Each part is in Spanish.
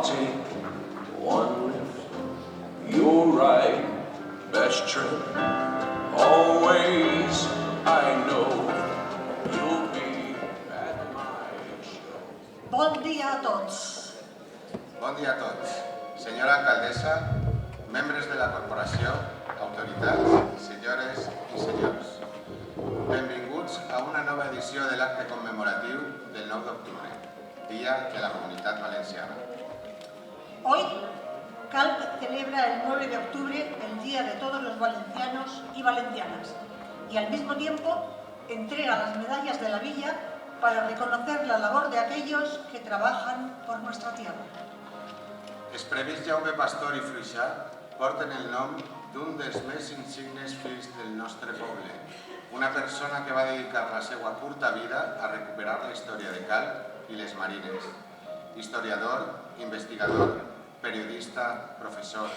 I'll take one. You're right, best trip. Always, I know you'll be at my show. Bon dia a tots. Bon dia a tots. Senyora alcaldessa, membres de la corporació, autoritats, senyores i senyors. Benvinguts a una nova edició de l'acte commemoratiu del 9 d'octubre, Dia de la Comunitat Valenciana. Hoy, CALP celebra el 9 de octubre el Día de todos los valencianos y valencianas y al mismo tiempo entrega las medallas de la villa para reconocer la labor de aquellos que trabajan por nuestra tierra. Els Premis Jaume Pastor i Fluixà porten el nom d'un dels més insignes fills del nostre poble, una persona que va dedicar la seva curta vida a recuperar la història de Calp i les Marines. Historiador, investigador, periodista, professor.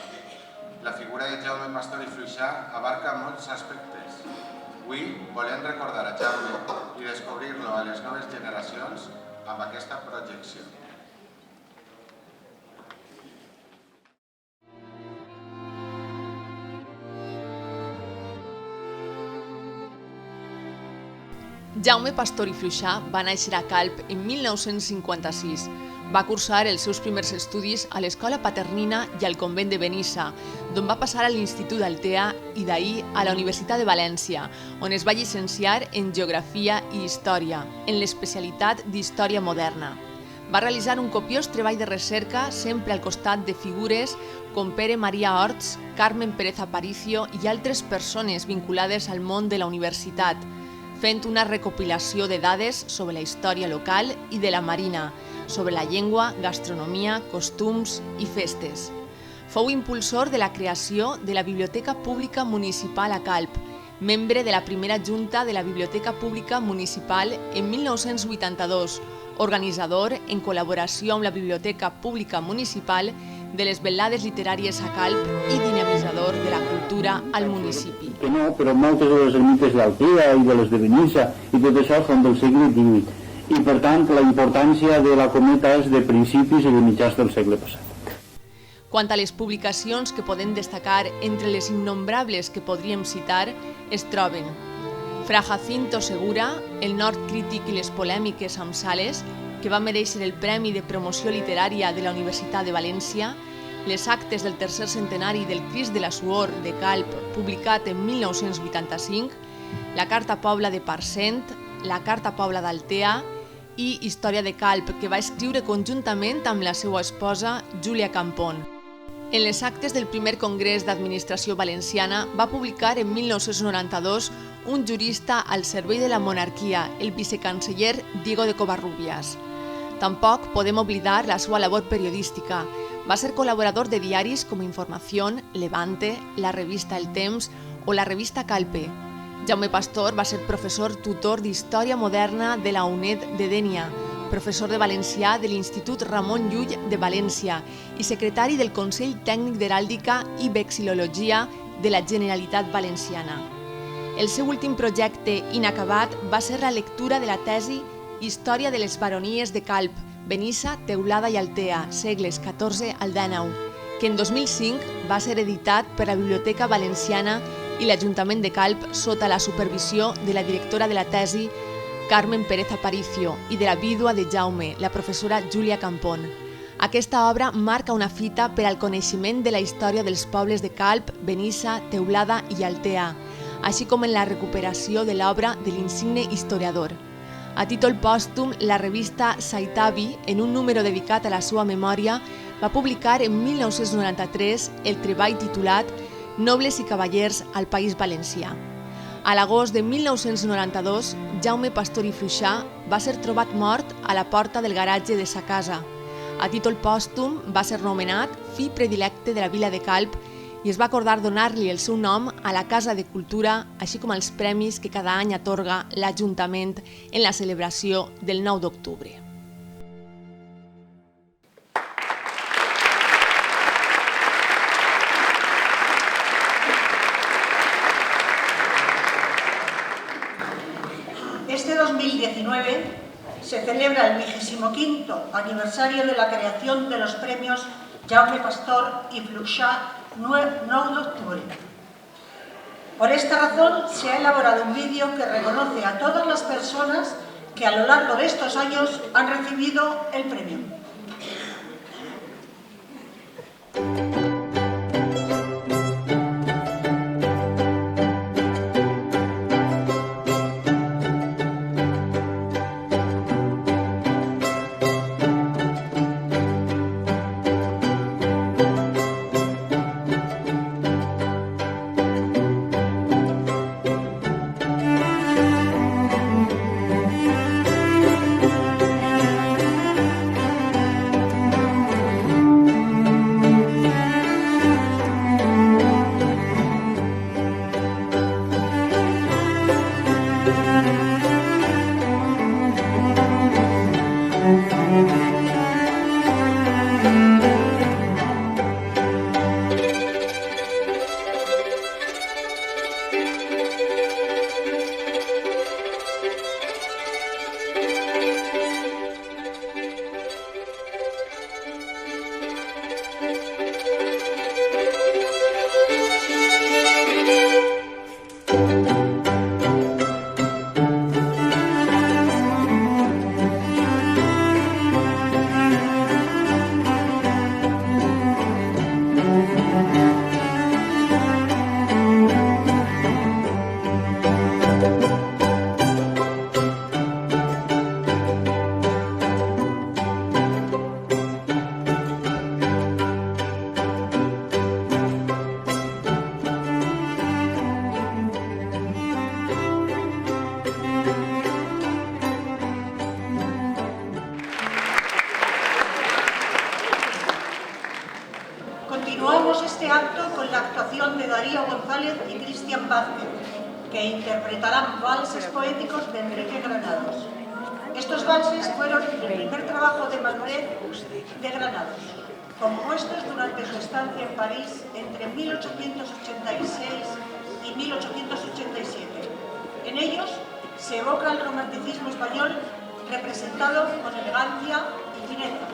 La figura de Jaume Pastor i Fluixà abarca molts aspectes. Avui volem recordar a Jaume i descobrir-lo a les noves generacions amb aquesta projecció. Jaume Pastor i Fluixà va néixer a Calp en 1956. Va cursar els seus primers estudis a l'Escola Paternina i al Convent de Benissa, d'on va passar a l'Institut Altea i d'ahir a la Universitat de València, on es va llicenciar en Geografia i Història, en l'especialitat d'Història Moderna. Va realitzar un copiós treball de recerca sempre al costat de figures com Pere Maria Orts, Carmen Pérez Aparicio i altres persones vinculades al món de la universitat, fent una recopilació de dades sobre la història local i de la Marina, sobre la llengua, gastronomia, costums i festes. Fou impulsor de la creació de la Biblioteca Pública Municipal a Calp, membre de la primera Junta de la Biblioteca Pública Municipal en 1982, organitzador, en col·laboració amb la Biblioteca Pública Municipal, de les velades literàries a Calp i dinamitzador de la cultura al municipi. Que no, però moltes de les ermites d'Altea i de les de Benissa i tot això són del segle XVIII. I per tant la importància de la cometa és de principis i de mitjans del segle passat. Quant a les publicacions que podem destacar entre les innombrables que podríem citar, es troben Fra Jacinto Segura, El nord crític i les polèmiques amb Sales, que va mereixer el Premi de Promoció Literària de la Universitat de València, les actes del tercer centenari del Crist de la Suor de Calp, publicat en 1985, la Carta Pobla de Parcent, la Carta Pobla d'Altea i Història de Calp, que va escriure conjuntament amb la seva esposa, Júlia Campón. En les actes del primer Congrés d'Administració Valenciana va publicar en 1992 un jurista al servei de la monarquia, el vicecanceller Diego de Covarrubias. Tampoc podem oblidar la seva labor periodística. Va ser col·laborador de diaris com Información, Levante, la revista El Temps o la revista Calpe. Jaume Pastor va ser professor tutor d'Història Moderna de la UNED de Dénia, professor de valencià de l'Institut Ramon Llull de València i secretari del Consell Tècnic d'Heràldica i Vexil·lologia de la Generalitat Valenciana. El seu últim projecte inacabat va ser la lectura de la tesi Història de les baronies de Calp, Benissa, Teulada i Altea, segles XIV al XIX, que en 2005 va ser editat per la Biblioteca Valenciana i l'Ajuntament de Calp sota la supervisió de la directora de la tesi, Carmen Pérez Aparicio, i de la vídua de Jaume, la professora Júlia Campón. Aquesta obra marca una fita per al coneixement de la història dels pobles de Calp, Benissa, Teulada i Altea, així com en la recuperació de l'obra de l'insigne historiador. A títol pòstum, la revista Saitavi, en un número dedicat a la seva memòria, va publicar en 1993 el treball titulat Nobles i cavallers al País Valencià. A l'agost de 1992, Jaume Pastor i Fluixà va ser trobat mort a la porta del garatge de sa casa. A títol pòstum va ser nomenat fill predilecte de la vila de Calp i es va acordar donar-li el seu nom a la Casa de Cultura, així com els premis que cada any atorga l'Ajuntament en la celebració del 9 d'octubre. Este 2019 se celebra el 15º aniversario de la creación de los premios Jaume Pastor y Fluxà 9 d'octubre. Por esta razón se ha elaborado un vídeo que reconoce a todas las personas que a lo largo de estos años han recibido el premio. Continuamos este acto con la actuación de Darío González y Cristian Vázquez, que interpretarán valses poéticos de Enrique Granados. Estos valses fueron el primer trabajo de Manuel de Granados, compuestos durante su estancia en París entre 1886 y 1887. En ellos se evoca el romanticismo español representado con elegancia y fineza.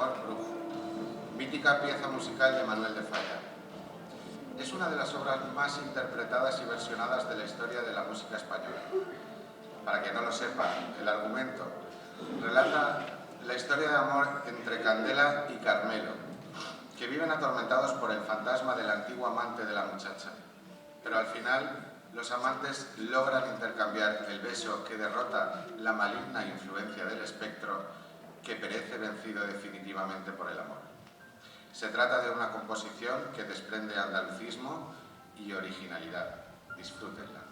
Amor Brujo, mítica pieza musical de Manuel de Falla. Es una de las obras más interpretadas y versionadas de la historia de la música española. Para quien no lo sepa, el argumento relata la historia de amor entre Candela y Carmelo, que viven atormentados por el fantasma del antiguo amante de la muchacha. Pero al final, los amantes logran intercambiar el beso que derrota la maligna influencia del espectro que perece vencido definitivamente por el amor. Se trata de una composición que desprende andalucismo y originalidad. Disfrútenla.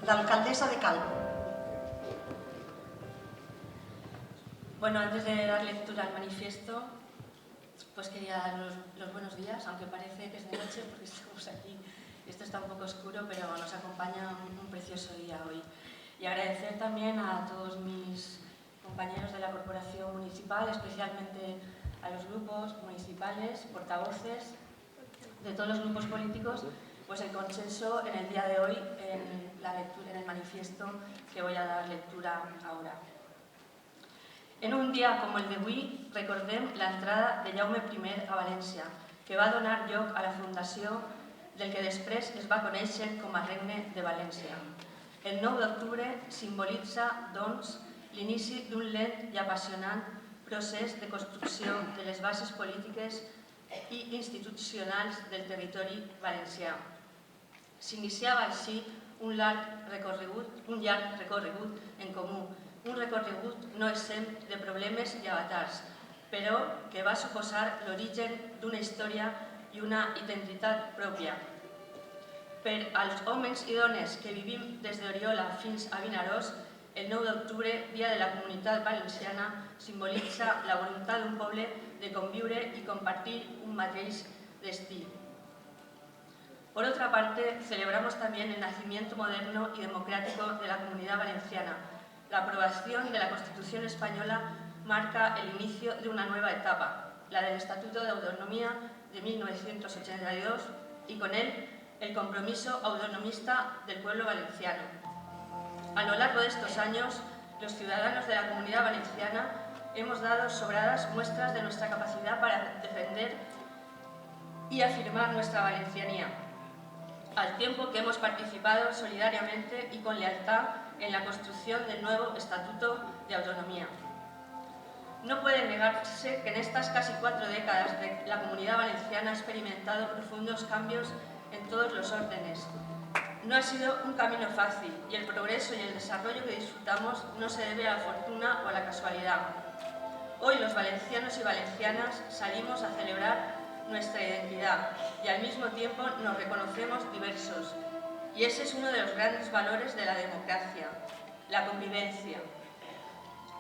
l'alcaldessa de Calp. Bueno, antes de dar lectura al manifiesto, pues quería dar los buenos días, aunque parece que es de noche porque estamos aquí. Esto está un poco oscuro, pero nos acompaña un precioso día hoy. Y agradecer también a todos mis compañeros de la Corporación Municipal, especialmente a los grupos municipales, portavoces de todos los grupos políticos, pues el consenso en el día de hoy en la lectura, en el manifiesto que voy a dar lectura ahora. En un dia com el d'avui recordem l'entrada de Jaume I a València, que va donar lloc a la fundació del que després es va conèixer com a Regne de València. El 9 d'octubre simbolitza, doncs, l'inici d'un lent i apassionant procés de construcció de les bases polítiques i institucionals del territori valencià. S'iniciava així un llarg recorregut en comú, un recorregut no exempt de problemes i avatars, però que va suposar l'origen d'una història i una identitat pròpia. Per als homes i dones que vivim des d'Oriola fins a Vinaròs, el 9 d'octubre, Dia de la Comunitat Valenciana, simbolitza la voluntat d'un poble de conviure y compartir un mateix destí. Por otra parte, celebramos también el nacimiento moderno y democrático de la Comunidad Valenciana. La aprobación de la Constitución española marca el inicio de una nueva etapa, la del Estatuto de Autonomía de 1982 y con él el compromiso autonomista del pueblo valenciano. A lo largo de estos años, los ciudadanos de la Comunidad Valenciana hemos dado sobradas muestras de nuestra capacidad para defender y afirmar nuestra valencianía, al tiempo que hemos participado solidariamente y con lealtad en la construcción del nuevo Estatuto de Autonomía. No puede negarse que en estas casi 4 décadas la Comunidad Valenciana ha experimentado profundos cambios en todos los órdenes. No ha sido un camino fácil y el progreso y el desarrollo que disfrutamos no se debe a la fortuna o a la casualidad. Hoy los valencianos y valencianas salimos a celebrar nuestra identidad y al mismo tiempo nos reconocemos diversos. Y ese es uno de los grandes valores de la democracia, la convivencia.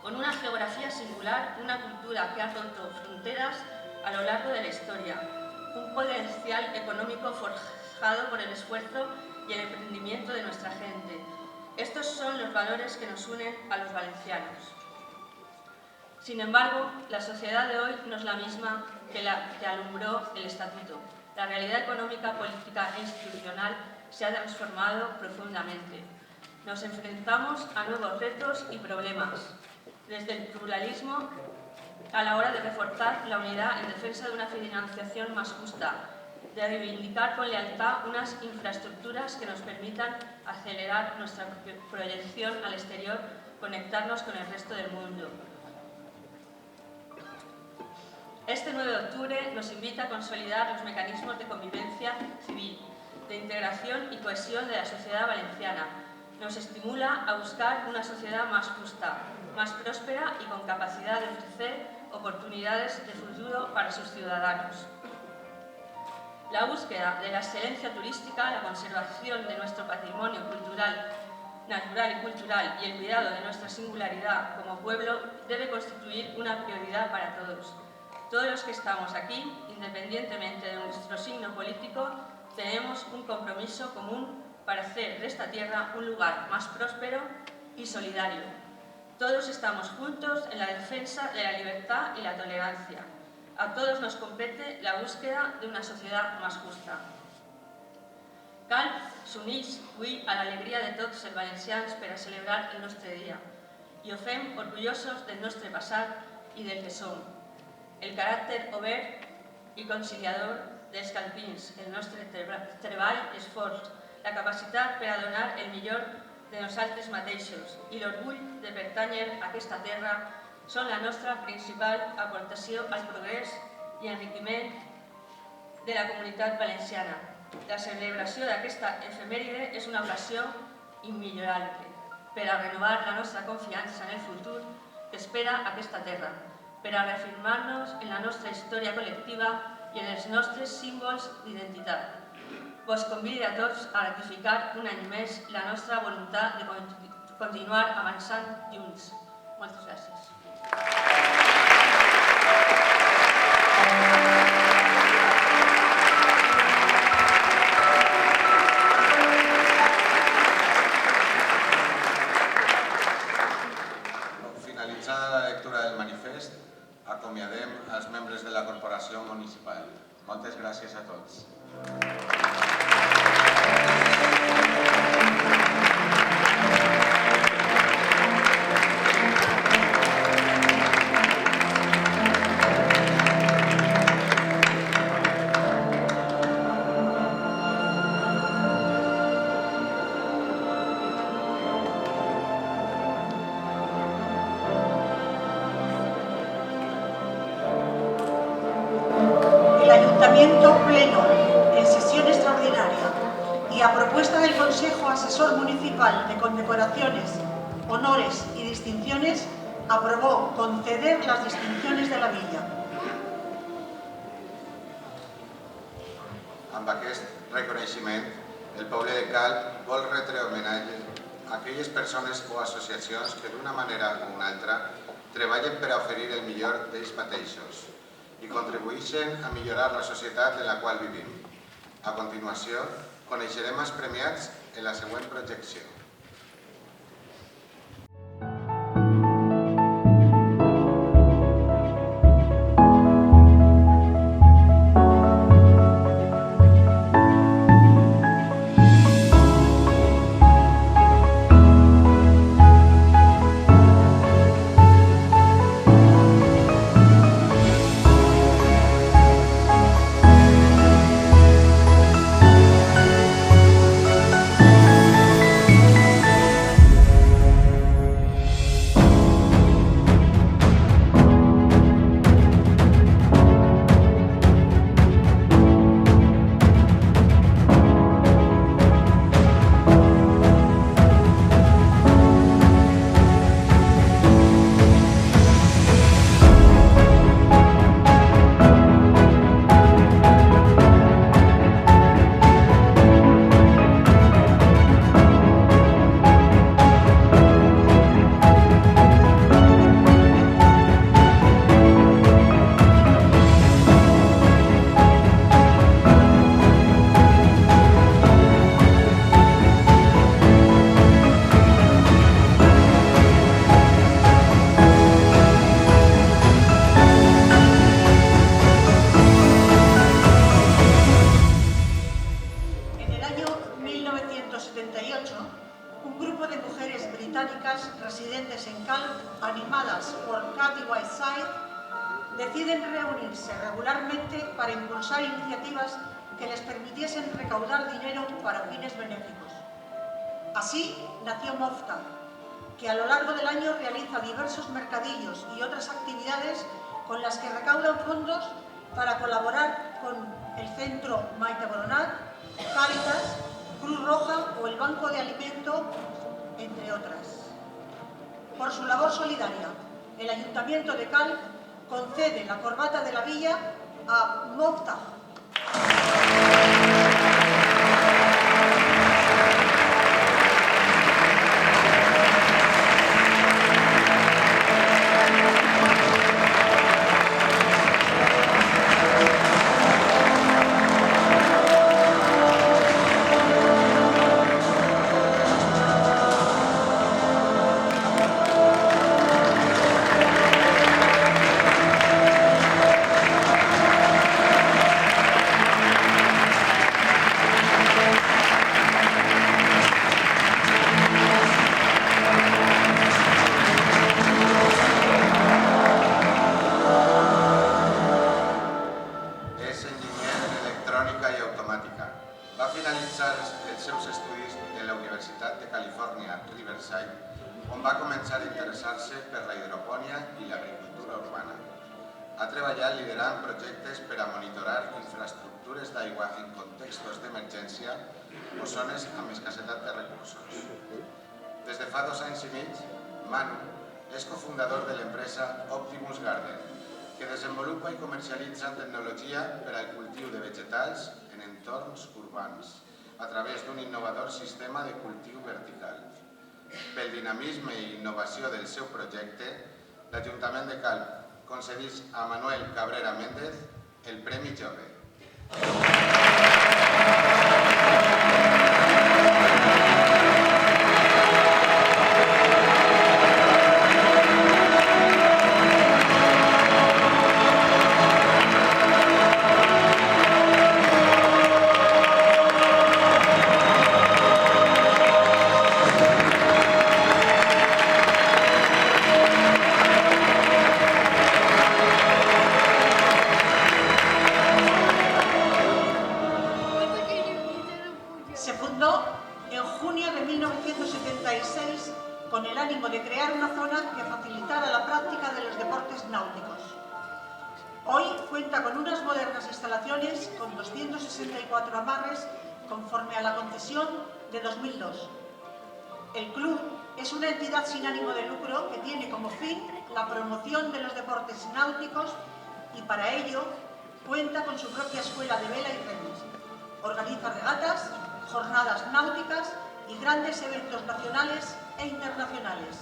Con una geografía singular, una cultura que ha roto fronteras a lo largo de la historia, un potencial económico forjado por el esfuerzo y el emprendimiento de nuestra gente. Estos son los valores que nos unen a los valencianos. Sin embargo, la sociedad de hoy no es la misma que la que alumbró el Estatuto. La realidad económica, política e institucional se ha transformado profundamente. Nos enfrentamos a nuevos retos y problemas, desde el pluralismo a la hora de reforzar la unidad en defensa de una financiación más justa, de reivindicar con lealtad unas infraestructuras que nos permitan acelerar nuestra proyección al exterior, conectarnos con el resto del mundo. Este 9 de octubre nos invita a consolidar los mecanismos de convivencia civil, de integración y cohesión de la sociedad valenciana. Nos estimula a buscar una sociedad más justa, más próspera y con capacidad de ofrecer oportunidades de futuro para sus ciudadanos. La búsqueda de la excelencia turística, la conservación de nuestro patrimonio cultural, natural y cultural y el cuidado de nuestra singularidad como pueblo debe constituir una prioridad para todos. Todos los que estamos aquí, independientemente de nuestro signo político, tenemos un compromiso común para hacer de esta tierra un lugar más próspero y solidario. Todos estamos juntos en la defensa de la libertad y la tolerancia. A todos nos compete la búsqueda de una sociedad más justa. Cal s'uneix avui a l'alegria de tots els valencians per a celebrar el nostre dia i ho fem orgullosos del nostre passat i del que som. El caràcter obert i conciliador dels calpins, el nostre treball, esforç, la capacitat per a donar el millor de nosaltres mateixos i l'orgull de pertànyer a aquesta terra són la nostra principal aportació al progrés i enriquiment de la comunitat valenciana. La celebració d'aquesta efemèride és una ocasió immillorable per a renovar la nostra confiança en el futur que espera aquesta terra, per a reafirmar-nos en la nostra història col·lectiva i en els nostres símbols d'identitat. Vos convido a tots a ratificar un any més la nostra voluntat de continuar avançant junts. Moltes gràcies. Finalitzada la lectura del manifest, acomiadem els membres de la corporació municipal. Moltes gràcies a tots. El Ayuntamiento Pleno, en sesión extraordinaria y a propuesta del Consejo Asesor Municipal de Condecoraciones, Honores y Distinciones, aprobó conceder las distinciones de la Villa. Amb aquest reconeixement, el poble de Calp vol retre homenatge a aquelles persones o associacions que d'una manera o una altra treballen per a oferir el millor d'ells mateixos i contribueixen a millorar la societat en la qual vivim. A continuació, coneixerem els premiats en la següent projecció. residentes en Calp, animadas por Cathy Whiteside, deciden reunirse regularmente para impulsar iniciativas que les permitiesen recaudar dinero para fines benéficos. Así nació MOFTA, que a lo largo del año realiza diversos mercadillos y otras actividades con las que recaudan fondos para colaborar con el Centro Maite Boronat, Cáritas, Cruz Roja o el Banco de Alimento, entre otras. Por su labor solidaria, el Ayuntamiento de Calp concede la corbata de la Villa a MOFTA. Ha treballat liderant projectes per a monitorar infraestructures d'aigua en contextos d'emergència o zones amb escassetat de recursos. Des de fa 2 anys i mig, Manu és cofundador de l'empresa Optimus Garden, que desenvolupa i comercialitza tecnologia per al cultiu de vegetals en entorns urbans a través d'un innovador sistema de cultiu vertical. Pel dinamisme i innovació del seu projecte, l'Ajuntament de Calp concedeix a Manuel Cabrera Méndez el Premi Jove. Se fundó en junio de 1976 con el ánimo de crear una zona que facilitara la práctica de los deportes náuticos. Hoy cuenta con unas modernas instalaciones con 264 amarres conforme a la concesión de 2002. El club es una entidad sin ánimo de lucro que tiene como fin la promoción de los deportes náuticos y para ello cuenta con su propia escuela de vela y remos. Organiza regatas, jornadas náuticas y grandes eventos nacionales e internacionales.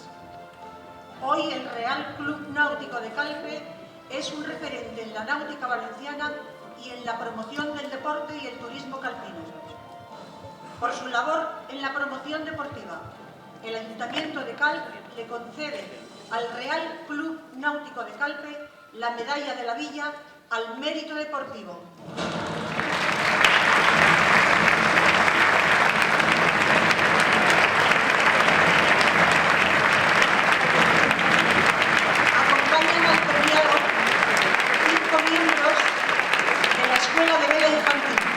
Hoy el Real Club Náutico de Calpe es un referente en la náutica valenciana y en la promoción del deporte y el turismo calpino. Por su labor en la promoción deportiva, el Ayuntamiento de Calpe le concede al Real Club Náutico de Calpe la Medalla de la Villa al Mérito Deportivo. Acompañan al premiado 5 miembros de la Escuela de Vela Infantil.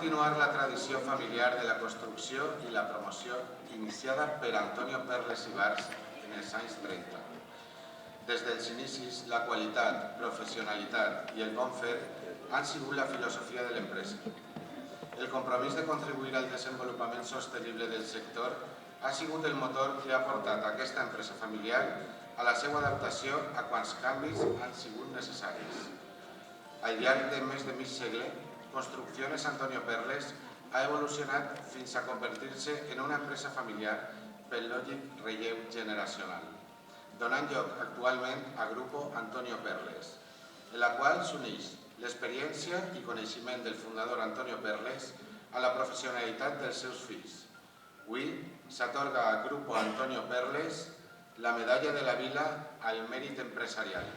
continuar la tradició familiar de la construcció i la promoció iniciada per Antonio Perles i Bars en els anys 30. Des dels inicis, la qualitat, professionalitat i el bon fer han sigut la filosofia de l'empresa. El compromís de contribuir al desenvolupament sostenible del sector ha sigut el motor que ha portat aquesta empresa familiar a la seva adaptació a quants canvis han sigut necessaris. Al llarg de més de mig segle, Construcciones Antonio Perles ha evolucionat fins a convertir-se en una empresa familiar pel lògic relleu generacional, donant lloc actualment a Grupo Antonio Perles, en la qual s'uneix l'experiència i coneixement del fundador Antonio Perles a la professionalitat dels seus fills. Avui s'atorga a Grupo Antonio Perles la Medalla de la Vila al Mèrit Empresarial.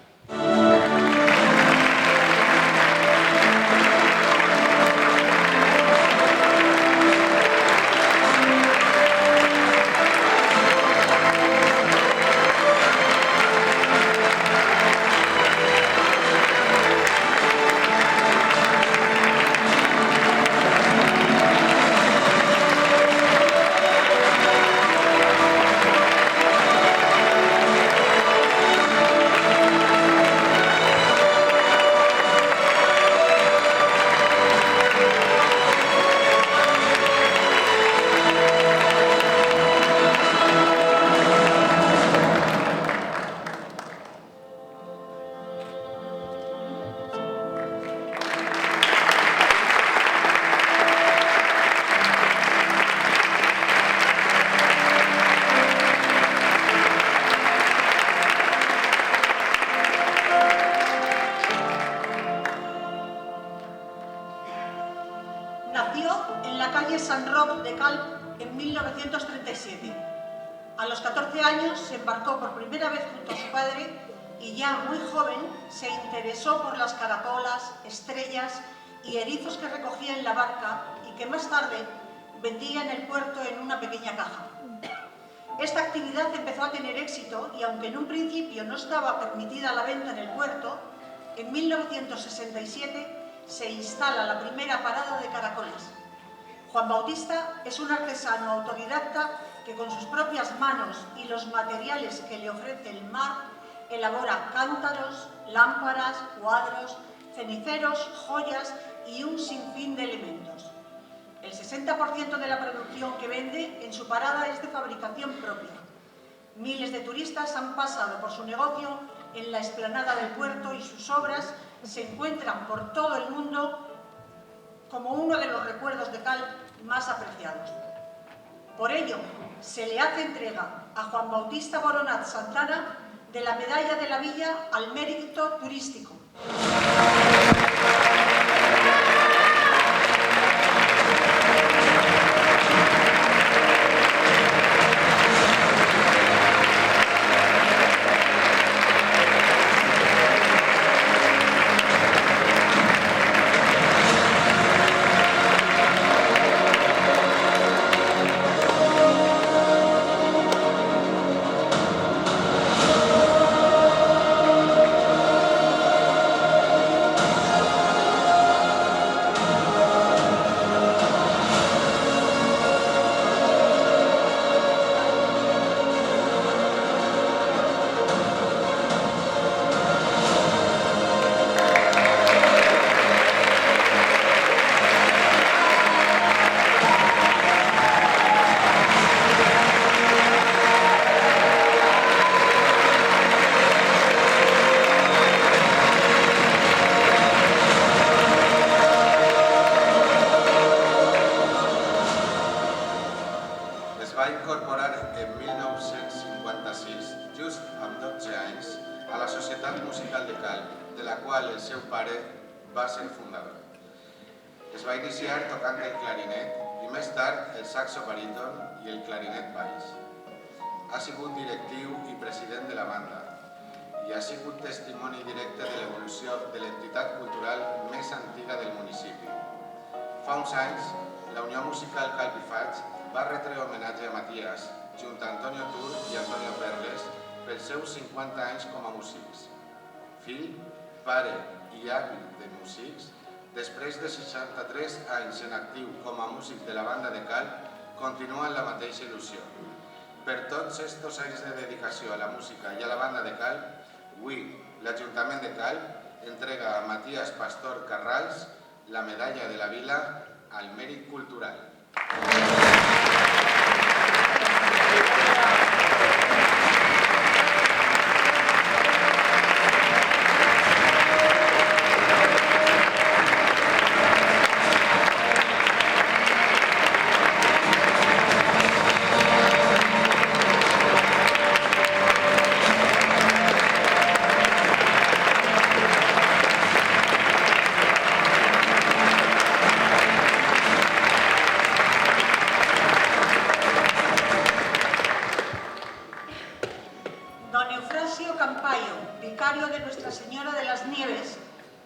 Nació en la calle San Roc de Calp en 1937. A los 14 años se embarcó por primera vez junto a su padre y ya muy joven se interesó por las caracolas, estrellas y erizos que recogía en la barca y que más tarde vendía en el puerto en una pequeña caja. Esta actividad empezó a tener éxito y aunque en un principio no estaba permitida la venta en el puerto, en 1967 se instala la primera parada de caracolas. Juan Bautista es un artesano autodidacta que con sus propias manos y los materiales que le ofrece el mar elabora cántaros, lámparas, cuadros, ceniceros, joyas y un sinfín de elementos. El 60% de la producción que vende en su parada es de fabricación propia. Miles de turistas han pasado por su negocio en la explanada del puerto y sus obras se encuentran por todo el mundo como uno de los recuerdos de Calp más apreciados. Por ello, se le hace entrega a Juan Bautista Boronat Santana de la Medalla de la Villa al Mérito Turístico. Va incorporar en 1956, just amb 12 anys, a la Societat Musical de Calp, de la qual el seu pare va ser fundador. Es va iniciar tocant el clarinet i més tard el saxo baríton i el clarinet baix. Ha sigut directiu i president de la banda i ha sigut testimoni directe de l'evolució de l'entitat cultural més antiga del municipi. Fa uns anys, la Unió Musical Calp i Faig va retre homenatge a Matías, junt a Antonio Tur i Antonio Perles, pels seus 50 anys com a músics. Fill, pare i avi de músics, després de 63 anys en actiu com a músic de la banda de Calp, continua en la mateixa il·lusió. Per tots estos anys de dedicació a la música i a la banda de Calp, avui l'Ajuntament de Calp entrega a Matías Pastor Carrals la Medalla de la Vila al Mèrit Cultural. vicario de Nuestra Señora de las Nieves,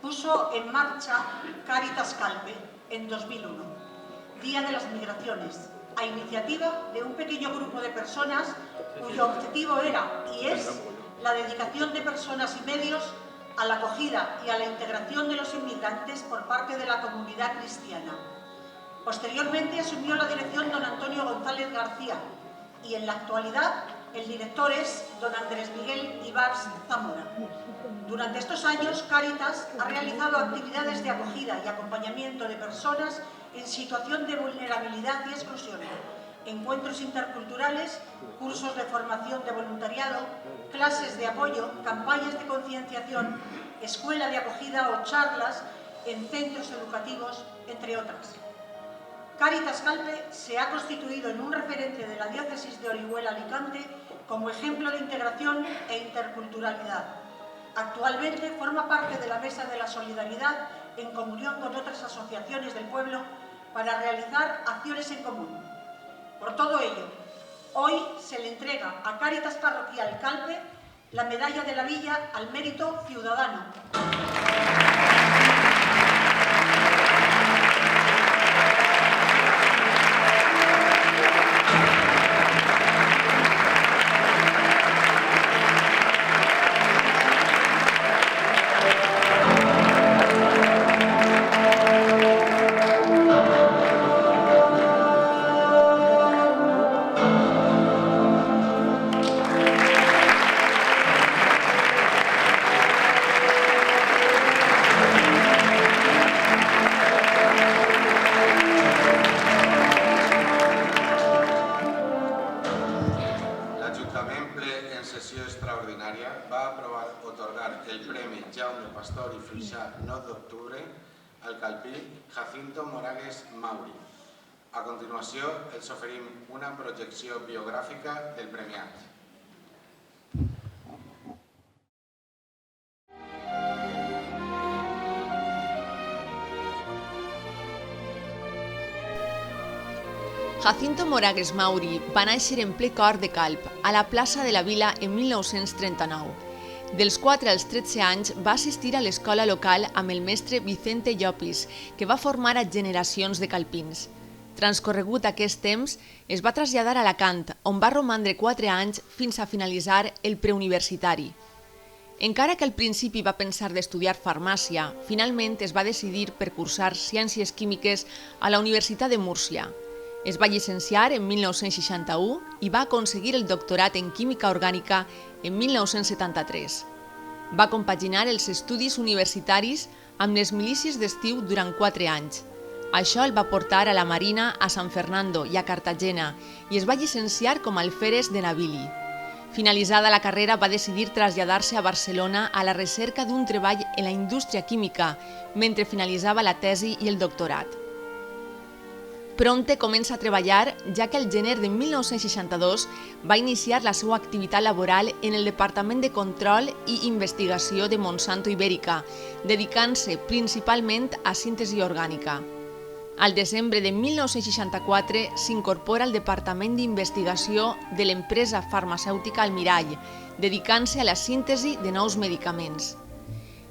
puso en marcha Cáritas Calpe en 2001, Día de las Migraciones, a iniciativa de un pequeño grupo de personas cuyo objetivo era y es la dedicación de personas y medios a la acogida y a la integración de los inmigrantes por parte de la comunidad cristiana. Posteriormente asumió la dirección don Antonio González García y en la actualidad el director es don Andrés Miguel Ibars Zamora. Durante estos años, Cáritas ha realizado actividades de acogida y acompañamiento de personas en situación de vulnerabilidad y exclusión, encuentros interculturales, cursos de formación de voluntariado, clases de apoyo, campañas de concienciación, escuela de acogida o charlas en centros educativos, entre otras. Cáritas Calpe se ha constituido en un referente de la diócesis de Orihuela-Alicante como ejemplo de integración e interculturalidad. Actualmente forma parte de la Mesa de la Solidaridad en comunión con otras asociaciones del pueblo para realizar acciones en común. Por todo ello, hoy se le entrega a Cáritas Parroquial Calpe la Medalla de la Villa al Mérito Ciudadano. L'Ajuntament ple en sessió extraordinària va aprovar otorgar el Premi Jaume Pastor i Fluixà 9 d'octubre al calpí Jacinto Moragues Mauri. A continuació, els oferim una projecció biogràfica del premiat. Jacinto Moragues Mauri va néixer en ple cor de Calp, a la plaça de la Vila en 1939. Dels 4 als 13 anys va assistir a l'escola local amb el mestre Vicente Llopis, que va formar a generacions de calpins. Transcorregut aquest temps, es va traslladar a Alacant, on va romandre 4 anys fins a finalitzar el preuniversitari. Encara que al principi va pensar d'estudiar farmàcia, finalment es va decidir per cursar Ciències Químiques a la Universitat de Múrcia. Es va llicenciar en 1961 i va aconseguir el doctorat en Química Orgànica en 1973. Va compaginar els estudis universitaris amb les milícies d'estiu durant 4 anys. Això el va portar a la Marina, a San Fernando i a Cartagena i es va llicenciar com a alferes de navili. Finalitzada la carrera va decidir traslladar-se a Barcelona a la recerca d'un treball en la indústria química mentre finalitzava la tesi i el doctorat. Prompte comença a treballar, ja que el gener de 1962 va iniciar la seva activitat laboral en el Departament de Control i Investigació de Monsanto Ibérica, dedicant-se principalment a síntesi orgànica. Al desembre de 1964 s'incorpora al Departament d'Investigació de l'empresa farmacèutica Almirall, dedicant-se a la síntesi de nous medicaments.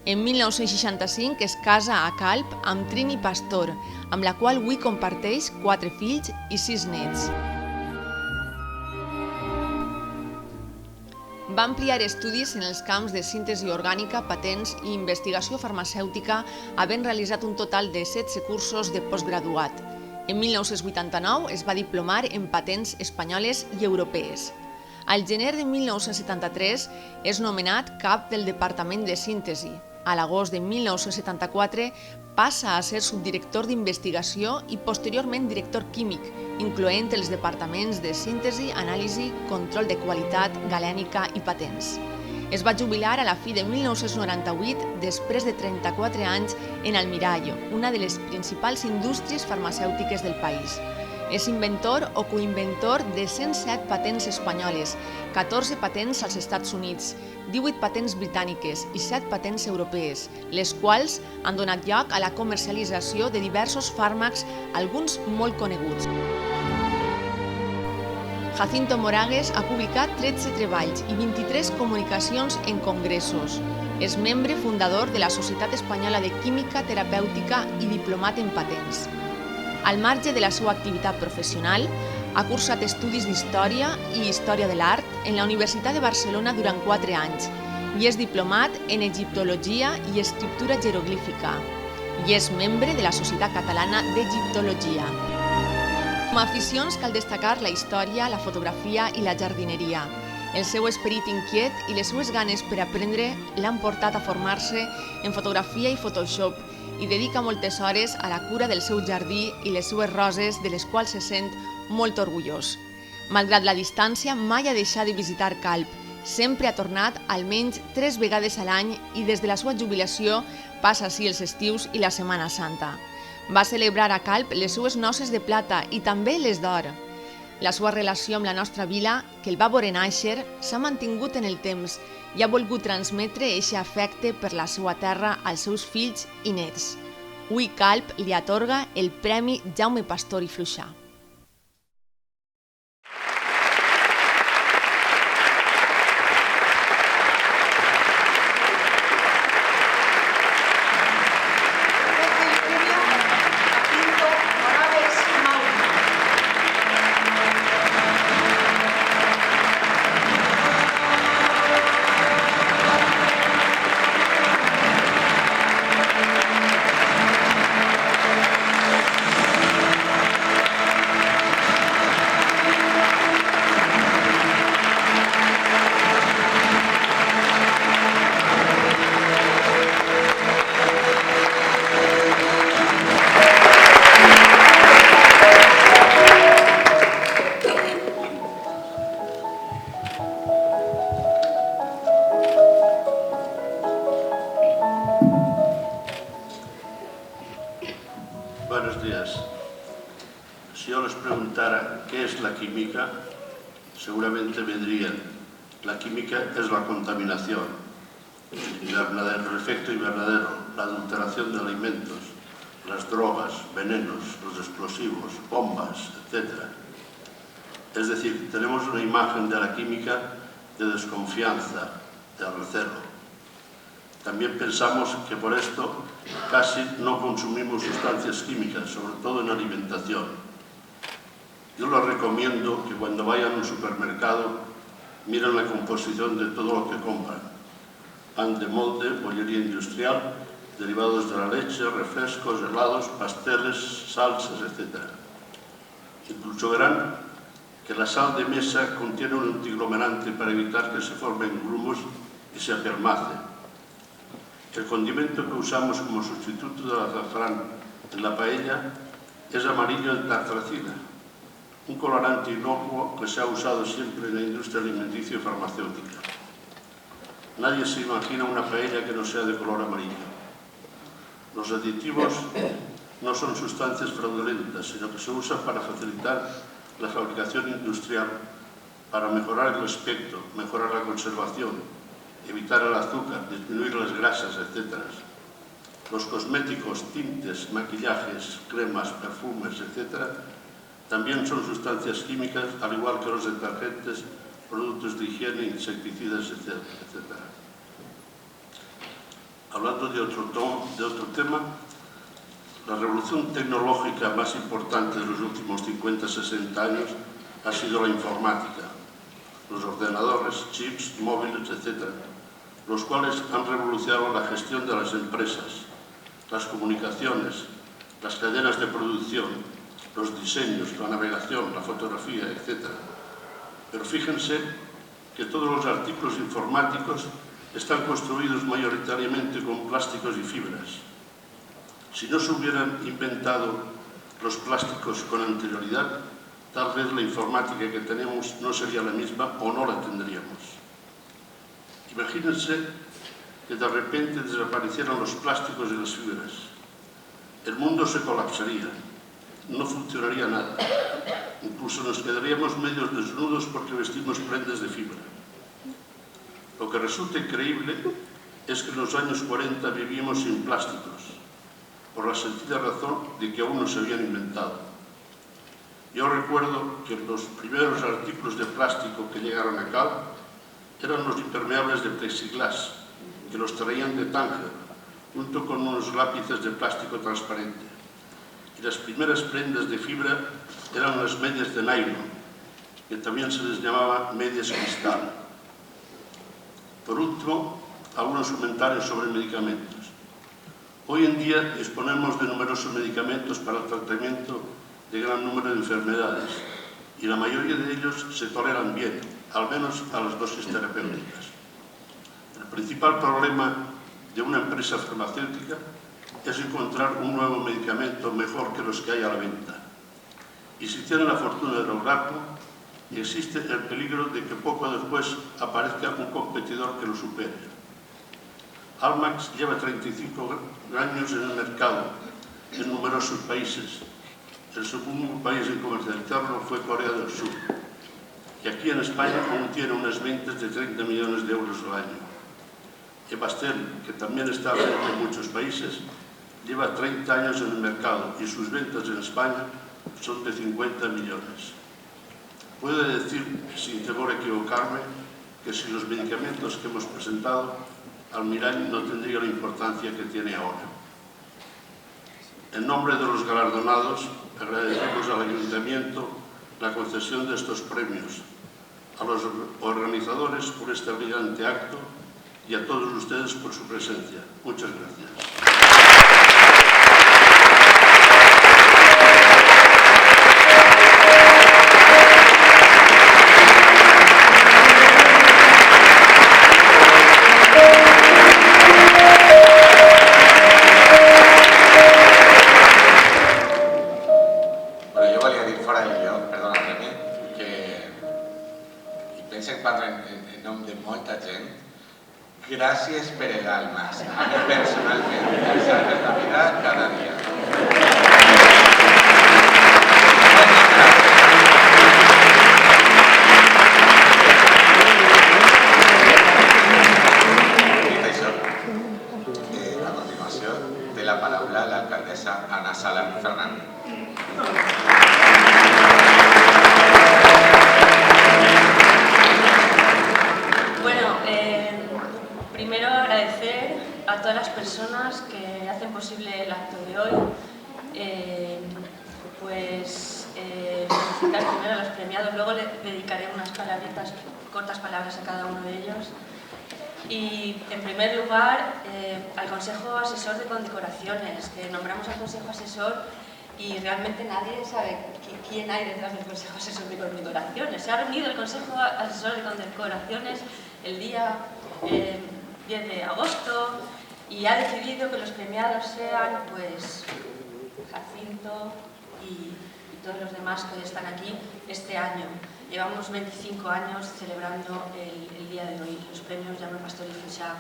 En 1965 es casa a Calp amb Trini Pastor, amb la qual avui comparteix 4 fills i 6 nets. Va ampliar estudis en els camps de síntesi orgànica, patents i investigació farmacèutica, havent realitzat un total de 16 cursos de postgraduat. En 1989 es va diplomar en patents espanyoles i europees. Al gener de 1973 és nomenat cap del Departament de Síntesi. A l'agost de 1974 passa a ser subdirector d'investigació i posteriorment director químic, incloent els departaments de síntesi, anàlisi, control de qualitat, galènica i patents. Es va jubilar a la fi de 1998 després de 34 anys en Almirall, una de les principals indústries farmacèutiques del país. És inventor o coinventor de 107 patents espanyoles, 14 patents als Estats Units, 18 patents britàniques i 7 patents europees, les quals han donat lloc a la comercialització de diversos fàrmacs, alguns molt coneguts. Jacinto Moragues ha publicat 13 treballs i 23 comunicacions en congressos. És membre fundador de la Societat Espanyola de Química Terapèutica i diplomat en patents. Al marge de la seva activitat professional, ha cursat estudis d'Història i Història de l'Art en la Universitat de Barcelona durant 4 anys i és diplomat en Egiptologia i Escriptura Jeroglífica i és membre de la Societat Catalana d'Egiptologia. Com a aficions cal destacar la història, la fotografia i la jardineria. El seu esperit inquiet i les seues ganes per aprendre l'han portat a formar-se en fotografia i Photoshop i dedica moltes hores a la cura del seu jardí i les seues roses, de les quals se sent molt orgullós. Malgrat la distància, mai ha deixat de visitar Calp. Sempre ha tornat almenys 3 vegades a l'any i des de la seva jubilació passa ací els estius i la Setmana Santa. Va celebrar a Calp les seues noces de plata i també les d'or. La seva relació amb la nostra vila, que el va veure néixer, s'ha mantingut en el temps i ha volgut transmetre aquest afecte per la seva terra als seus fills i nets. Avui Calp li atorga el Premi Jaume Pastor i Fluixà. días. Si yo les preguntara qué es la química, seguramente me dirían: la química es la contaminación, el efecto invernadero, la adulteración de alimentos, las drogas, venenos, los explosivos, bombas, etc. Es decir, tenemos una imagen de la química de desconfianza, de recelo. También pensamos que por esto casi no consumimos sustancias químicas, sobre todo en alimentación. Yo les recomiendo que cuando vayan a un supermercado miren la composición de todo lo que compran: pan de molde, bollería industrial, derivados de la leche, refrescos, helados, pasteles, salsas, etc. Incluso verán que la sal de mesa contiene un antiglomerante para evitar que se formen grumos y se apelmace. El condimento que usamos como sustituto del azafrán en la paella es amarillo en tartracina, un colorante inocuo que se ha usado siempre en la industria alimenticia y farmacéutica. Nadie se imagina una paella que no sea de color amarillo. Los aditivos no son sustancias fraudulentas, sino que se usan para facilitar la fabricación industrial, para mejorar el aspecto, mejorar la conservación, evitar el azúcar, disminuir las grasas, etc. Los cosméticos, tintes, maquillajes, cremas, perfumes, etc. también son sustancias químicas, al igual que los detergentes, productos de higiene, insecticidas, etc. Hablando de otro tema, la revolución tecnológica más importante de los últimos 50-60 años ha sido la informática, los ordenadores, chips, móviles, etc., los cuales han revolucionado la gestión de las empresas, las comunicaciones, las cadenas de producción, los diseños, la navegación, la fotografía, etc. Pero fíjense que todos los artículos informáticos están construidos mayoritariamente con plásticos y fibras. Si no se hubieran inventado los plásticos con anterioridad, tal vez la informática que tenemos no sería la misma o no la tendríamos. Imagínense que de repente desaparecieran los plásticos y las fibras. El mundo se colapsaría, no funcionaría nada. Incluso nos quedaríamos medios desnudos porque vestimos prendas de fibra. Lo que resulta increíble es que en los años 40 vivíamos sin plásticos, por la sencilla razón de que aún no se habían inventado. Yo recuerdo que los primeros artículos de plástico que llegaron acá eran los impermeables de plexiglas, que los traían de Tánger, junto con unos lápices de plástico transparente. Y las primeras prendas de fibra eran las medias de nylon, que también se les llamaba medias cristal. Por último, algunos comentarios sobre medicamentos. Hoy en día disponemos de numerosos medicamentos para el tratamiento de gran número de enfermedades y la mayoría de ellos se toleran bien, al menos a las dosis terapéuticas. El principal problema de una empresa farmacéutica es encontrar un nuevo medicamento mejor que los que hay a la venta. Y si tienen la fortuna de lograrlo, existe el peligro de que poco después aparezca un competidor que lo supere. Almax lleva 35 años en el mercado, en numerosos países. El segundo país en comercializarlo fue Corea del Sur. Y aquí en España aún tiene unas ventas de 30 millones de euros al año. Ebastel, que también está presente en muchos países, lleva 30 años en el mercado y sus ventas en España son de 50 millones. Puedo decir, sin temor a equivocarme, que sin los medicamentos que hemos presentado, Almirall no tendría la importancia que tiene ahora. En nombre de los galardonados, agradecemos al Ayuntamiento la concesión de estos premios, a los organizadores por este brillante acto y a todos ustedes por su presencia. Muchas gracias. Gràcies per el Almax. A mi personalment, em salva la vida cada dia. Bueno, primero agradecer a todas las personas que hacen posible el acto de hoy. Felicitar primero a los premiados, luego le dedicaré unas palabritas, cortas palabras a cada uno de ellos. Y en primer lugar, al Consejo Asesor de Condecoraciones, que nombramos al Consejo Asesor y realmente nadie sabe quién hay detrás del Consejo Asesor de Condecoraciones. Se ha reunido el Consejo Asesor de Condecoraciones el día 10 de agosto y ha decidido que los premiados sean pues Jacinto y todos los demás que hoy están aquí este año. Llevamos 25 años celebrando el día de hoy, los premios Jaume Pastor y Fluixà.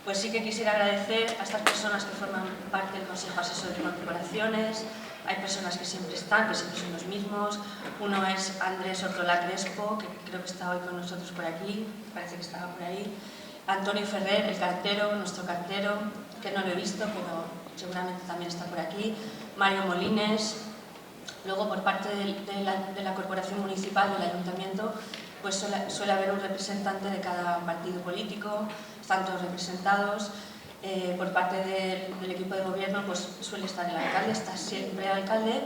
Pues sí que quisiera agradecer a estas personas que forman parte del Consejo Asesor de Condecoraciones. Hay personas que siempre están, que siempre son los mismos. Uno es Andrés Ortolà Crespo, que creo que está hoy con nosotros por aquí, parece que estaba por ahí. Antonio Ferrer, el cartero, nuestro cartero, que no lo he visto, pero seguramente también está por aquí. Mario Molines. Luego, por parte de la Corporación Municipal, del Ayuntamiento, pues suele haber un representante de cada partido político, están todos representados. Por parte del equipo de gobierno pues suele estar el alcalde, está siempre el alcalde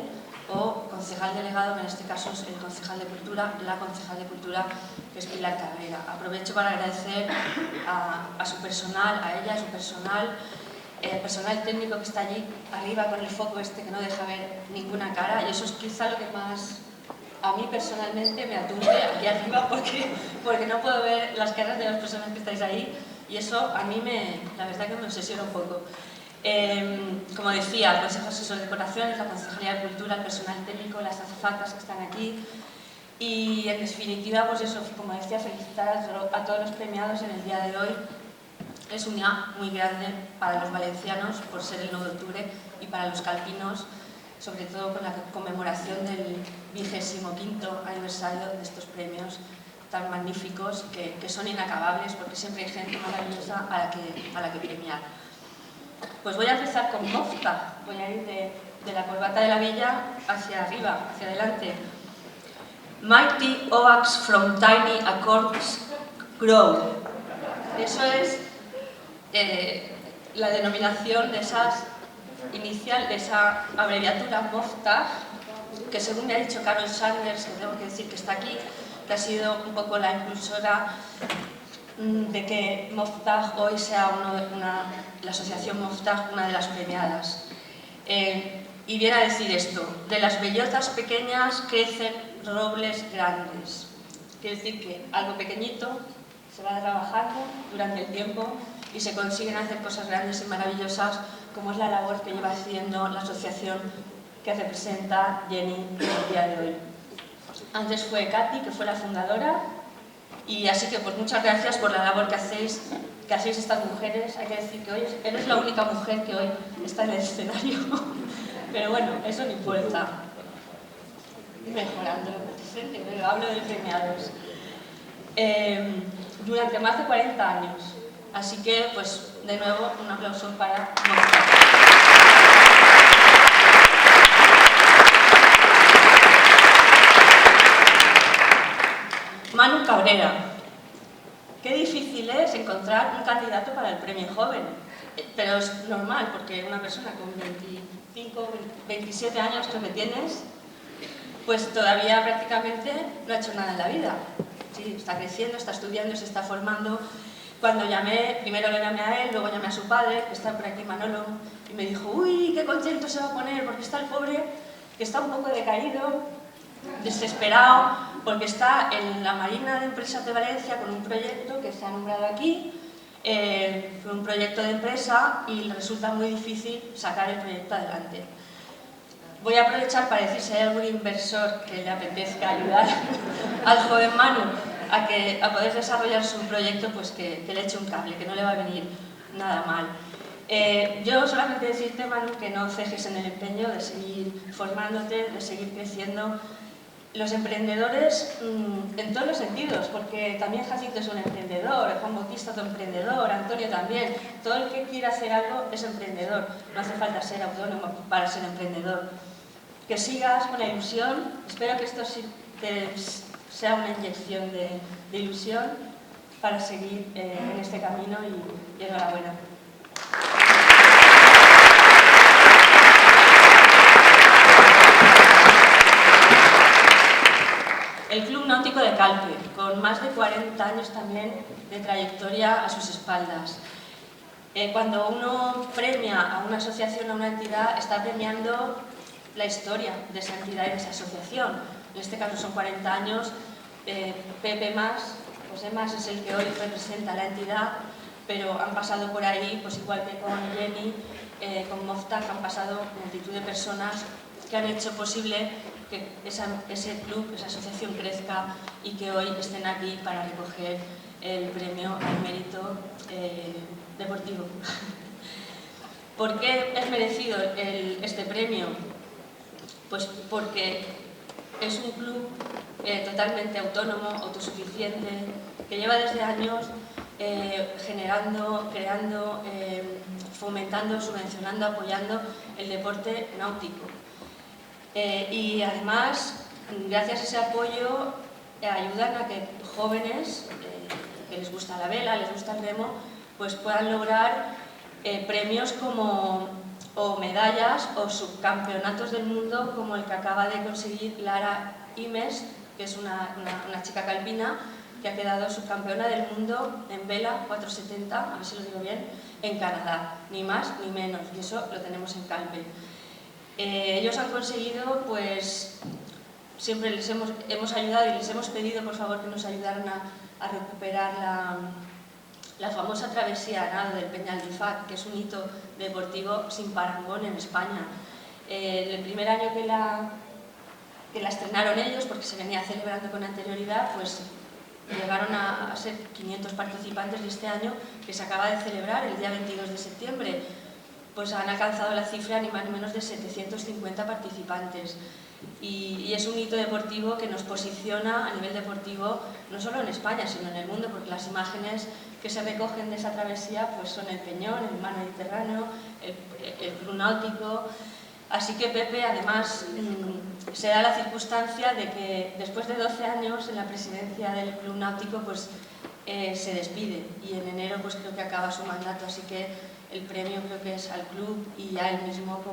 o concejal delegado, que en este caso es el concejal de Cultura, la concejal de Cultura, que es Pilar Cabrera. Aprovecho para agradecer a su personal, a ella, a su personal, el personal técnico que está allí arriba con el foco este que no deja ver ninguna cara, y eso es quizá lo que más a mí personalmente me aturbe aquí arriba porque no puedo ver las caras de las personas que estáis ahí, y eso a mí la verdad que me obsesiona un poco. Como decía, el Consejo Asesor de Decoraciones, la Concejalía de Cultura, el personal técnico, las azafatas que están aquí, y en definitiva, pues eso, como decía, felicitar a todos los premiados en el día de hoy. Es un día muy grande para los valencianos por ser el 9 de octubre y para los calpinos, sobre todo con la conmemoración del 25º aniversario de estos premios tan magníficos que son inacabables, porque siempre hay gente maravillosa a la que premiar. Pues voy a empezar con Mofta, voy a ir de la corbata de la villa hacia arriba, hacia adelante. Mighty oaks from tiny acorns grow. Eso es la denominación de esa abreviatura Mofta, que según me ha dicho Carol Sanders, que tengo que decir que está aquí, que ha sido un poco la impulsora de que Moftag hoy sea la asociación Moftag una de las premiadas. Y viene a decir esto: de las bellotas pequeñas crecen robles grandes. Quiere decir que algo pequeñito se va trabajando durante el tiempo y se consiguen hacer cosas grandes y maravillosas, como es la labor que lleva haciendo la asociación que representa Jenny en el día de hoy. Antes fue Katy, que fue la fundadora, y así que pues muchas gracias por la labor que hacéis estas mujeres. Hay que decir que hoy eres la única mujer que hoy está en el escenario, pero bueno, eso no importa. Mejorando el presente, pero hablo de premiados. Durante más de 40 años. Así que, pues, de nuevo, un aplauso para Mofta. Manu Cabrera. Qué difícil es encontrar un candidato para el premio joven, pero es normal, porque una persona con 25, 27 años, creo que tienes, pues todavía prácticamente no ha hecho nada en la vida. Sí, está creciendo, está estudiando, se está formando. Cuando llamé, primero le llamé a él, luego llamé a su padre, que está por aquí, Manolo, y me dijo: uy, qué contento se va a poner, porque está el pobre, que está un poco decaído, desesperado, porque está en la Marina de Empresas de Valencia con un proyecto que se ha nombrado aquí, un proyecto de empresa, y le resulta muy difícil sacar el proyecto adelante. Voy a aprovechar para decir si hay algún inversor que le apetezca ayudar al joven Manu a poder desarrollar su proyecto, pues que le eche un cable, que no le va a venir nada mal. Yo solamente decirte, Manu, que no cejes en el empeño de seguir formándote, de seguir creciendo. Los emprendedores, en todos los sentidos, porque también Jacinto es un emprendedor, Juan Bautista es un emprendedor, Antonio también. Todo el que quiera hacer algo es emprendedor, no hace falta ser autónomo para ser emprendedor. que sigas con la ilusión. Espero que esto sea una inyección de ilusión para seguir en este camino y enhorabuena. El Club Náutico de Calpe, con más de 40 años también de trayectoria a sus espaldas. Cuando uno premia a una asociación, a una entidad, está premiando la historia de esa entidad y de esa asociación. En este caso son 40 años. Pepe más, José más es el que hoy representa la entidad, pero han pasado por ahí, pues igual que con Jenny, con Moftag, han pasado multitud de personas que han hecho posible que ese club, esa asociación crezca y que hoy estén aquí para recoger el premio al mérito deportivo. ¿Por qué es merecido este premio? Pues porque es un club totalmente autónomo, autosuficiente, que lleva desde años generando, creando, fomentando, subvencionando, apoyando el deporte náutico. Y además, gracias a ese apoyo, ayudan a que jóvenes que les gusta la vela, les gusta el remo, pues puedan lograr premios como o medallas o subcampeonatos del mundo, como el que acaba de conseguir Lara Imes, que es una chica calpina, que ha quedado subcampeona del mundo en vela 470, a ver si lo digo bien, en Canadá, ni más ni menos, y eso lo tenemos en Calpe. Ellos han conseguido, pues, siempre les hemos ayudado y les hemos pedido, por favor, que nos ayudaran a recuperar la famosa travesía a nado del Peñal de Ifac, que es un hito deportivo sin parangón en España. El primer año que la estrenaron ellos, porque se venía celebrando con anterioridad, pues llegaron a ser 500 participantes, y este año, que se acaba de celebrar el día 22 de septiembre, pues han alcanzado la cifra ni más ni menos de 750 participantes. Y es un hito deportivo que nos posiciona a nivel deportivo no solo en España, sino en el mundo, porque las imágenes que se recogen de esa travesía pues son el Peñón, el mar Mediterráneo, el Club Náutico. Así que Pepe, además, se da la circunstancia de que después de 12 años en la presidencia del Club Náutico, pues se despide, y en enero pues creo que acaba su mandato, así que el premio creo que es al club y a él mismo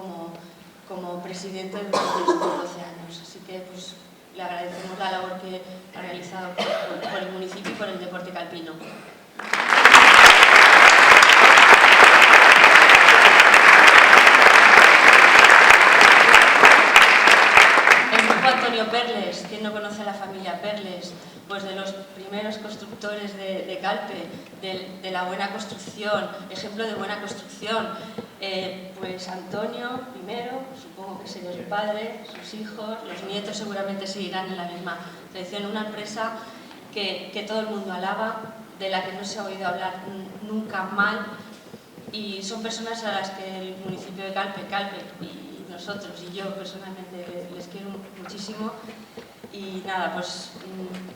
como presidente durante estos 12 años. Así que pues le agradecemos la labor que ha realizado por el municipio y por el deporte calpino. El grupo Antonio Perles, ¿quién no conoce a la familia Perles? Pues de los primeros constructores de Calpe, de la buena construcción, ejemplo de buena construcción. Pues Antonio primero, supongo que sería su padre, sus hijos, los nietos seguramente seguirán en la misma tradición. Una empresa que todo el mundo alaba, de la que no se ha oído hablar nunca mal, y son personas a las que el municipio de Calpe y nosotros y yo personalmente les quiero muchísimo. Y nada, pues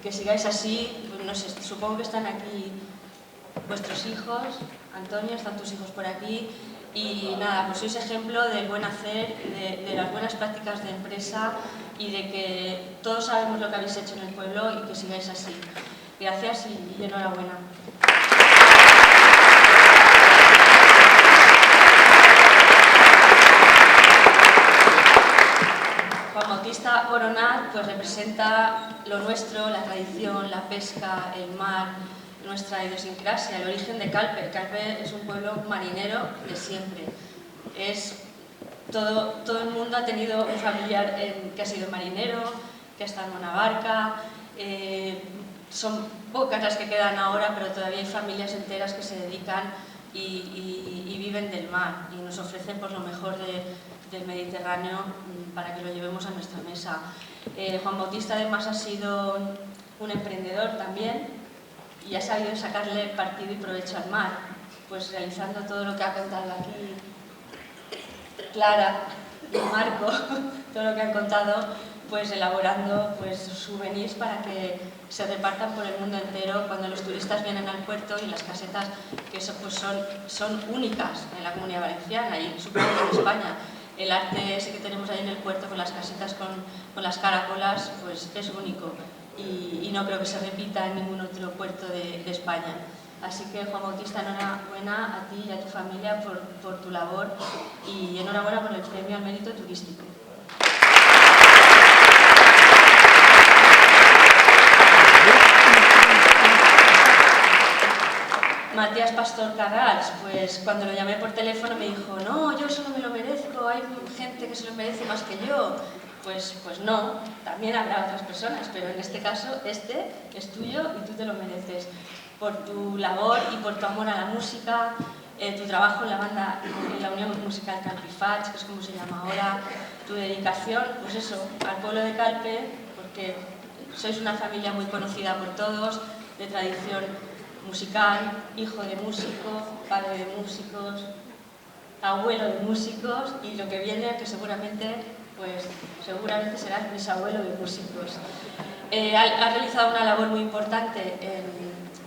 que sigáis así, pues no sé, supongo que están aquí vuestros hijos, Antonio, están tus hijos por aquí, y nada, pues sois ejemplo del buen hacer, de las buenas prácticas de empresa y de que todos sabemos lo que habéis hecho en el pueblo y que sigáis así. Gracias y enhorabuena. Juan Bautista Coronat pues representa lo nuestro, la tradición, la pesca, el mar, nuestra idiosincrasia, el origen de Calpe. Calpe es un pueblo marinero de siempre. Todo el mundo ha tenido un familiar que ha sido marinero, que ha estado en una barca. Son pocas las que quedan ahora, pero todavía hay familias enteras que se dedican y viven del mar y nos ofrecen pues, lo mejor del Mediterráneo para que lo llevemos a nuestra mesa. Juan Bautista además ha sido un emprendedor también y ha sabido sacarle partido y provecho al mar, pues realizando todo lo que ha contado aquí Clara y Marco, todo lo que han contado, pues elaborando pues souvenirs para que se repartan por el mundo entero cuando los turistas vienen al puerto, y las casetas que eso pues son únicas en la Comunidad Valenciana y supongo que en España. el arte ese que tenemos ahí en el puerto con las casitas con las caracolas, pues es único y no creo que se repita en ningún otro puerto de España. Así que, Juan Bautista, enhorabuena a ti y a tu familia por tu labor y enhorabuena por el premio al mérito turístico. Matías Pastor Carrals, pues cuando lo llamé por teléfono me dijo, no, yo solo me lo merezco, hay gente que se lo merece más que yo. Pues no, también habrá otras personas, pero en este caso, este es tuyo y tú te lo mereces. Por tu labor y por tu amor a la música, tu trabajo en la banda, en la Unión Musical Calpe i Faig, que es como se llama ahora, tu dedicación, pues eso, al pueblo de Calpe, porque sois una familia muy conocida por todos, de tradición musical, hijo de músico, padre de músicos, abuelo de músicos y lo que viene, que seguramente serás bisabuelo de músicos. Ha realizado una labor muy importante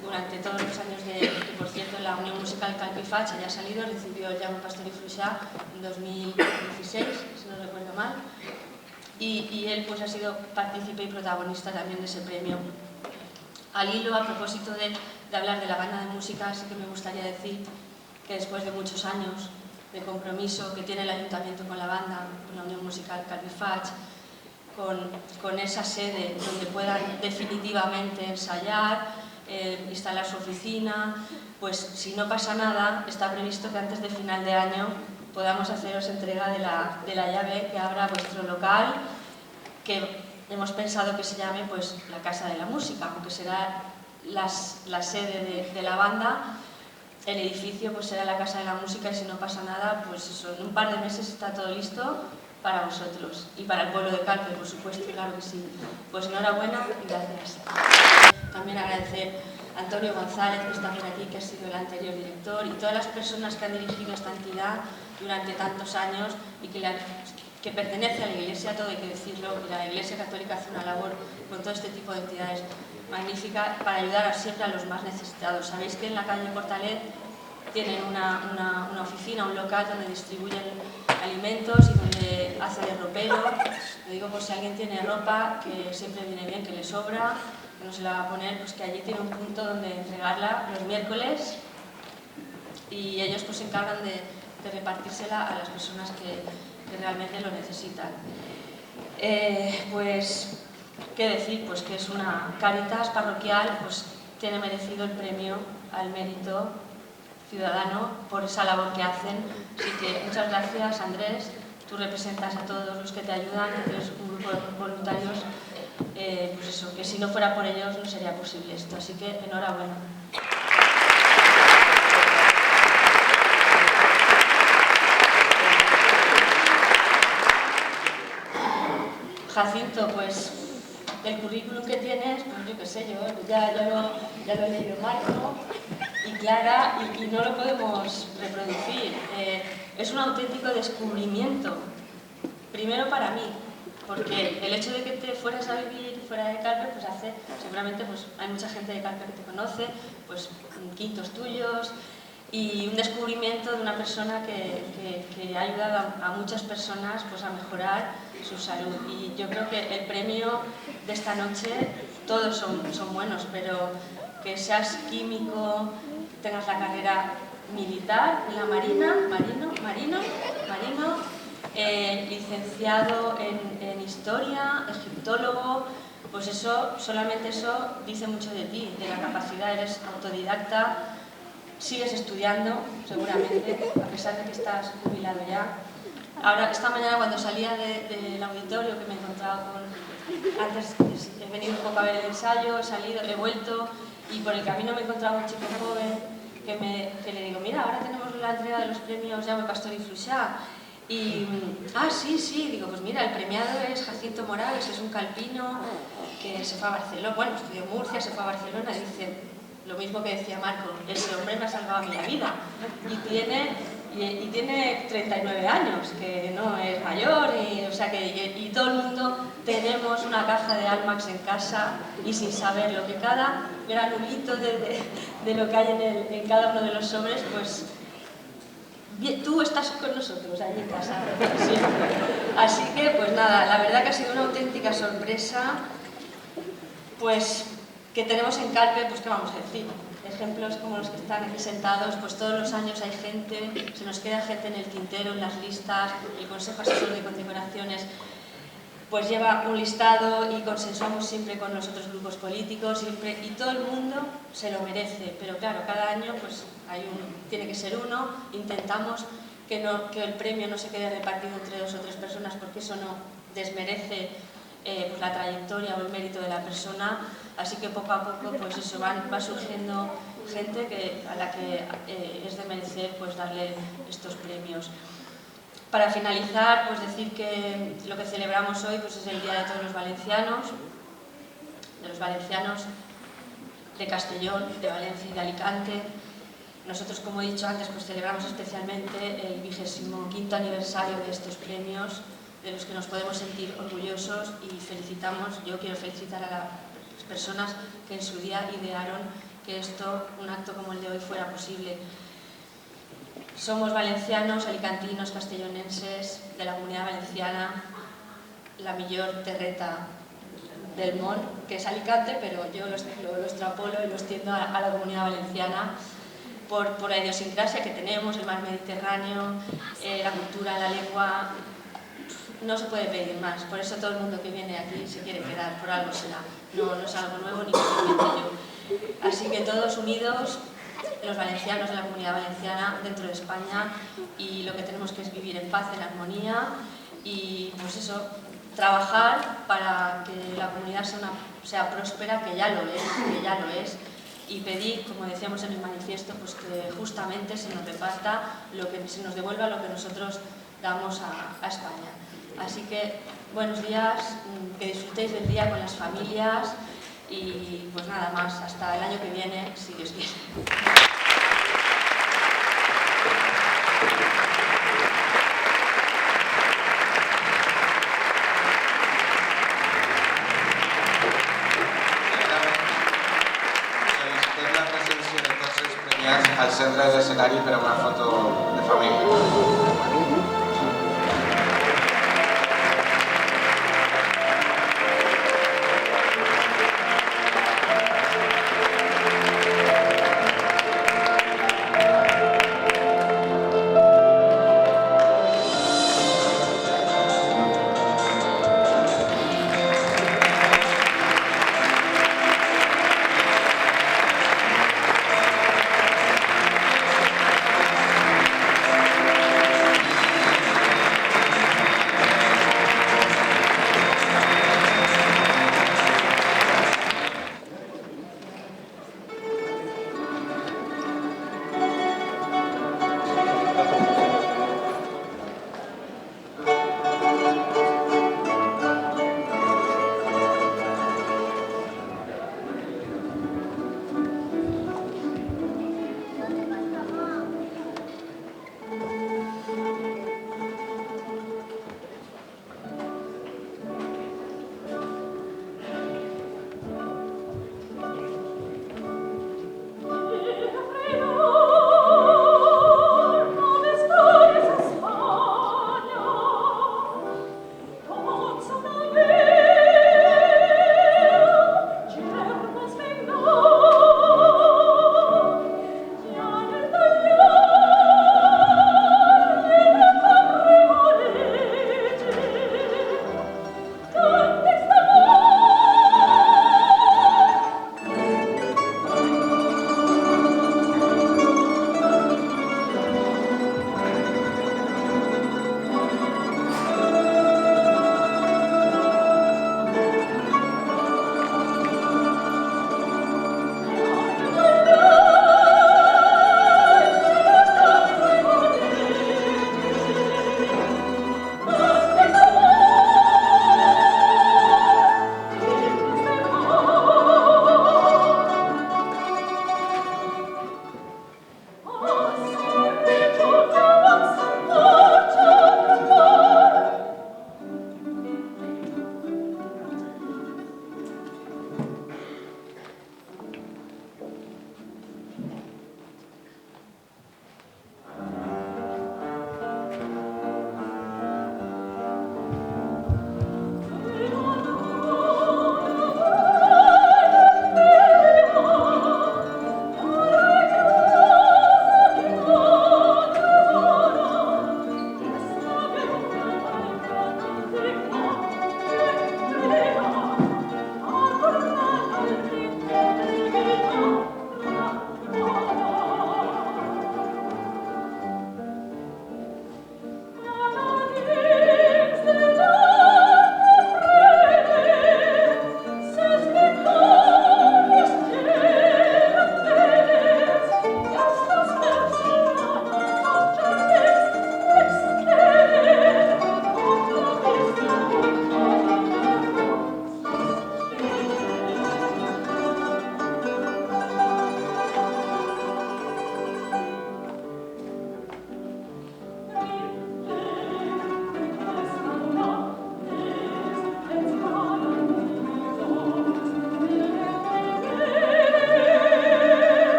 durante todos los años que, por cierto, en la Unión Musical Calpe i Faig haya salido, recibió el Jaume Pastor i Fluixà en 2016, si no recuerdo mal, y él pues ha sido partícipe y protagonista también de ese premio. Al hilo, a propósito de hablar de la banda de música, sí que me gustaría decir que después de muchos años de compromiso que tiene el Ayuntamiento con la banda, con la Unión Musical Calpe i Faig, con esa sede donde puedan definitivamente ensayar, instalar su oficina, pues si no pasa nada, está previsto que antes de final de año podamos haceros entrega de la llave que abra vuestro local, que hemos pensado que se llame pues la Casa de la Música, aunque será la sede de la banda. El edificio pues será la Casa de la Música y si no pasa nada, pues eso, en un par de meses está todo listo para vosotros y para el pueblo de Calpe, por supuesto, claro que sí. Pues enhorabuena y gracias. También agradecer a Antonio González, que está por aquí, que ha sido el anterior director, y todas las personas que han dirigido esta entidad durante tantos años y que pertenece a la Iglesia, todo hay que decirlo, y la Iglesia Católica hace una labor con todo este tipo de entidades magnífica para ayudar siempre a los más necesitados. Sabéis que en la calle Portalet tienen una oficina, un local donde distribuyen alimentos y donde hacen de ropero. Lo digo por si alguien tiene ropa que siempre viene bien, que le sobra, que no se la va a poner, pues que allí tiene un punto donde entregarla los miércoles y ellos pues se encargan de repartírsela a las personas que realmente lo necesitan. Pues, ¿qué decir? Pues que es una Cáritas parroquial, pues tiene merecido el premio al mérito ciudadano por esa labor que hacen. Así que muchas gracias, Andrés. Tú representas a todos los que te ayudan, eres un grupo de voluntarios, pues eso, que si no fuera por ellos no sería posible esto. Así que enhorabuena. Jacinto, pues el currículum que tienes, pues yo qué sé, ya lo he leído Marco y Clara y no lo podemos reproducir. Es un auténtico descubrimiento, primero para mí, porque el hecho de que te fueras a vivir fuera de Calpe, pues seguramente pues, hay mucha gente de Calpe que te conoce, pues quintos tuyos, y un descubrimiento de una persona que ha ayudado a muchas personas pues, a mejorar su salud. Y yo creo que el premio de esta noche, todos son buenos, pero que seas químico, tengas la carrera militar en la Marina, marino, licenciado en Historia, egiptólogo, pues eso, solamente eso dice mucho de ti, de la capacidad, eres autodidacta, sigues estudiando, seguramente, a pesar de que estás jubilado ya. Ahora, esta mañana cuando salía del auditorio, que me he encontrado antes he venido un poco a ver el ensayo, he salido, he vuelto, y por el camino me he encontrado un chico joven que le digo, mira, ahora tenemos la entrega de los premios Jaume Pastor i Fluixà. Y, sí, digo, pues mira, el premiado es Jacinto Morales, es un calpino que se fue a Barcelona, bueno, estudió en Murcia, se fue a Barcelona, y dice, lo mismo que decía Marco, ese hombre me ha salvado a mí la vida. Y tiene 39 años, que no es mayor, o sea y todo el mundo tenemos una caja de Almax en casa y sin saber lo que cada granulito de lo que hay en cada uno de los sobres, pues tú estás con nosotros allí en casa. Sí. Así que, pues nada, la verdad que ha sido una auténtica sorpresa, pues que tenemos en Calpe, pues qué vamos a decir, ejemplos como los que están aquí sentados, pues todos los años hay gente, se nos queda gente en el tintero, en las listas, el Consejo Asesor de Condecoraciones pues lleva un listado y consensuamos siempre con los otros grupos políticos, siempre, y todo el mundo se lo merece, pero claro, cada año pues tiene que ser uno, intentamos que el premio no se quede repartido entre 2 o 3 personas porque eso no desmerece pues la trayectoria o el mérito de la persona, así que poco a poco pues eso va surgiendo gente a la que es de merecer pues darle estos premios. Para finalizar, pues decir que lo que celebramos hoy pues es el Día de todos los valencianos de Castellón, de Valencia y de Alicante. Nosotros, como he dicho antes, pues celebramos especialmente el 25º aniversario de estos premios, de los que nos podemos sentir orgullosos y yo quiero felicitar a las personas que en su día idearon que un acto como el de hoy fuera posible. Somos valencianos, alicantinos, castellonenses, de la Comunidad Valenciana, la millor terreta del món, que es Alicante, pero yo lo extrapolo y lo extiendo a la Comunidad Valenciana por la idiosincrasia que tenemos, el mar Mediterráneo, la cultura, la lengua. No se puede pedir más, por eso todo el mundo que viene aquí se quiere quedar, por algo será. No es algo nuevo ni que lo invente yo. Así que todos unidos, los valencianos de la Comunidad Valenciana dentro de España, y lo que tenemos que es vivir en paz, en armonía y pues eso, trabajar para que la comunidad sea próspera, que ya lo es, y pedir, como decíamos en el manifiesto, pues que justamente se nos reparta, se nos devuelva lo que nosotros damos a España. Así que buenos días, que disfrutéis del día con las familias y pues nada más, hasta el año que viene, si Dios quiere. Sol·licitem la presència de tots els premiats al centre de l'escenari per a una foto de família.